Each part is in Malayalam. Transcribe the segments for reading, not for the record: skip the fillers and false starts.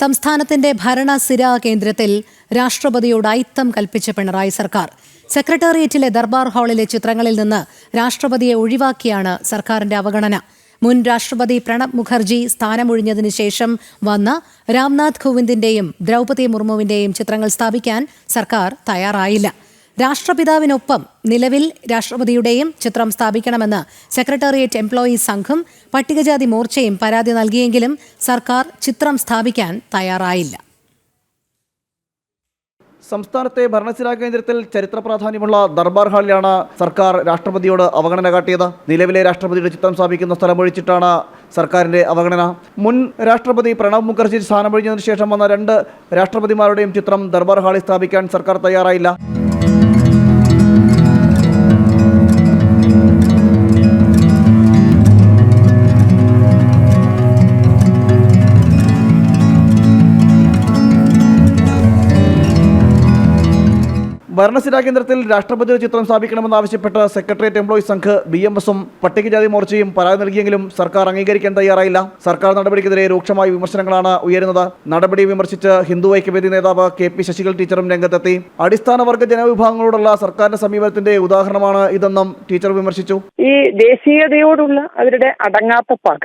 സംസ്ഥാനത്തിന്റെ ഭരണസിരാ കേന്ദ്രത്തിൽ രാഷ്ട്രപതിയോട് ഐത്തം കൽപ്പിച്ച പിണറായി സർക്കാർ. സെക്രട്ടേറിയറ്റിലെ ദർബാർ ഹാളിലെ ചിത്രങ്ങളിൽ നിന്ന് രാഷ്ട്രപതിയെ ഒഴിവാക്കിയാണ് സർക്കാരിന്റെ അവഗണന. മുൻ രാഷ്ട്രപതി പ്രണബ് മുഖർജി സ്ഥാനമൊഴിഞ്ഞതിനു ശേഷം വന്ന രാംനാഥ് കോവിന്ദിന്റെയും ദ്രൗപദി മുർമുവിന്റെയും ചിത്രങ്ങൾ സ്ഥാപിക്കാൻ സർക്കാർ തയ്യാറായില്ല. രാഷ്ട്രപിതാവിനൊപ്പം നിലവിൽ രാഷ്ട്രപതിയുടെയും ചിത്രം സ്ഥാപിക്കണമെന്ന് സെക്രട്ടേറിയറ്റ് എംപ്ലോയീസ് സംഘം പട്ടികജാതി മോർച്ചയും പരാതി നൽകിയെങ്കിലും സർക്കാർ ചിത്രം സ്ഥാപിക്കാൻ തയ്യാറായില്ല. സംസ്ഥാനത്തെ ഭരണസിരാ കേന്ദ്രത്തിൽ ചരിത്ര പ്രാധാന്യമുള്ള ദർബാർ ഹാളിലാണ് സർക്കാർ രാഷ്ട്രപതിയോട് അവഗണന കാട്ടിയത്. നിലവിലെ രാഷ്ട്രപതിയുടെ ചിത്രം സ്ഥാപിക്കുന്ന സ്ഥലമൊഴിച്ചിട്ടാണ് സർക്കാരിന്റെ അവഗണന. മുൻ രാഷ്ട്രപതി പ്രണബ് മുഖർജി സ്ഥാനമൊഴിഞ്ഞതിനു ശേഷം വന്ന 2 രാഷ്ട്രപതിമാരുടെയും ചിത്രം ദർബാർ ഹാളിൽ സ്ഥാപിക്കാൻ സർക്കാർ തയ്യാറായില്ല. ഭരണസിരാ കേന്ദ്രത്തിൽ രാഷ്ട്രപതിയുടെ ചിത്രം സ്ഥാപിക്കണമെന്നാവശ്യപ്പെട്ട് സെക്രട്ടേറിയറ്റ് എംപ്ലോയീസ് സംഘ് BMS-ഉം പട്ടികജാതി മോർച്ചയും പരാതി നൽകിയെങ്കിലും സർക്കാർ അംഗീകരിക്കാൻ തയ്യാറായില്ല. സർക്കാർ നടപടിക്കെതിരെ രൂക്ഷമായ വിമർശനങ്ങളാണ് ഉയരുന്നത്. നടപടി വിമർശിച്ച് ഹിന്ദു ഐക്യവേദി നേതാവ് KP ശശികൽ ടീച്ചറും രംഗത്തെത്തി. അടിസ്ഥാന വർഗ ജനവിഭാഗങ്ങളോടുള്ള സർക്കാരിന്റെ സമീപനത്തിന്റെ ഉദാഹരണമാണ് ഇതെന്നും ടീച്ചർ വിമർശിച്ചു. ഈ ദേശീയതയോടുള്ള അവരുടെ അടങ്ങാത്ത പക,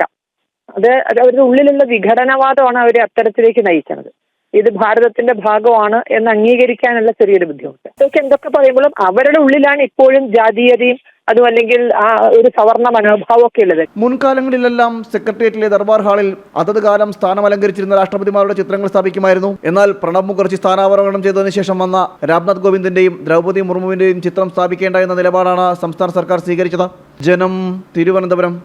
അത് അവരുടെ ഉള്ളിലുള്ള വിഘടനവാദമാണ് അവരെ അത്തരത്തിലേക്ക് നയിക്കുന്നത്. ഇത് ഭാരതത്തിന്റെ ഭാഗമാണ് എന്ന് അംഗീകരിക്കാനുള്ള ചെറിയൊരു ബുദ്ധിമുട്ട്. ഇതൊക്കെ എന്തൊക്കെ പറയുമ്പോഴും അവരുടെ ഉള്ളിലാണ് ഇപ്പോഴും ജാതീയതയും അതും അല്ലെങ്കിൽ ആ ഒരു സവർണ മനോഭാവമൊക്കെ ഉള്ളത്. മുൻകാലങ്ങളിലെല്ലാം സെക്രട്ടേറിയറ്റിലെ ദർബാർ ഹാളിൽ അതത് കാലം സ്ഥാനം അലങ്കരിച്ചിരുന്ന രാഷ്ട്രപതിമാരുടെ ചിത്രങ്ങൾ സ്ഥാപിക്കുമായിരുന്നു. എന്നാൽ പ്രണബ് മുഖർജി സ്ഥാനാവരോഹണം ചെയ്തതിനു ശേഷം വന്ന രാംനാഥ് കോവിന്ദിന്റെയും ദ്രൗപദി മുർമുവിന്റെയും ചിത്രം സ്ഥാപിക്കേണ്ട എന്ന നിലപാടാണ് സംസ്ഥാന സർക്കാർ സ്വീകരിച്ചത്. ജനം, തിരുവനന്തപുരം.